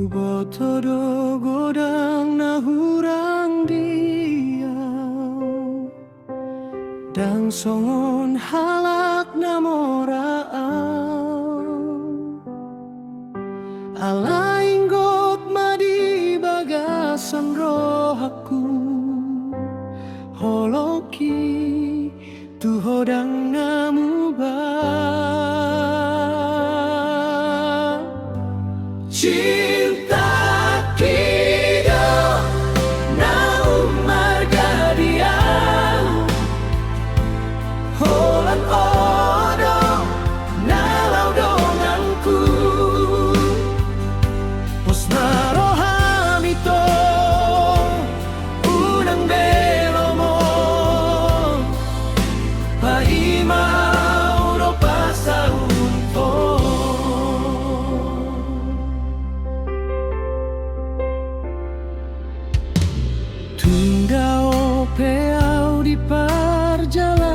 botodo godang na hurang diau dang songon halak na moraau alainggot madi bagasan rohaku holoki tu hodang namuba cinta kita na umar gadiau holan odo na laudonganku pos narohami to unang belomo paimau do pasaunto tundao peau di perjalanan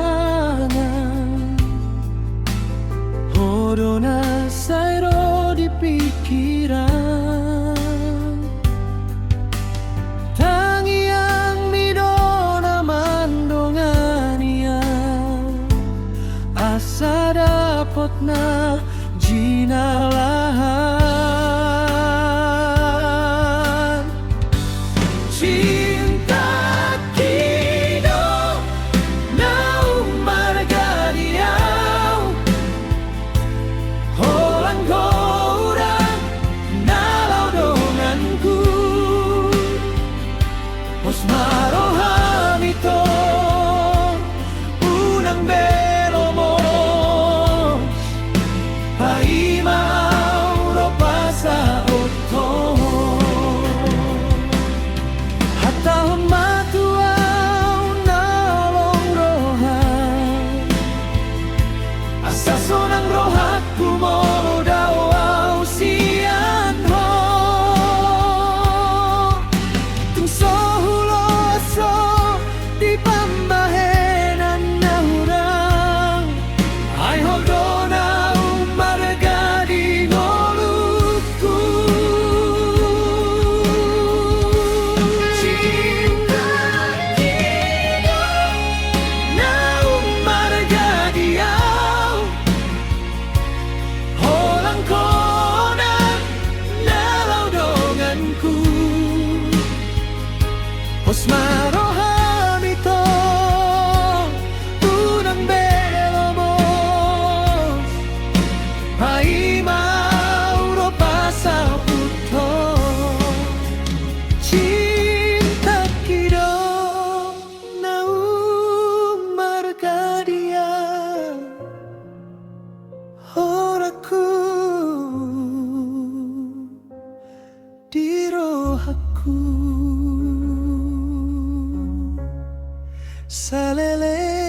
hodona sairo di pikiran tangiang midona mandongania asa dapot na jinalahan cinta kido na umar gadiau holang gorang na laudonganku pos marohami to unang belomo paimau do pasaoto hatta matuau nalong rohan asa sonang rohatku modau au sian ho tung sohuloso di pambahenan na hurang ai hodona umar gadi ngolutku cinta kido na umar gadiau holang kona na laudonganku pos marohami to unang belomo paimau do pasaputo cinta kido na umar gadiau horaku di rohaku salele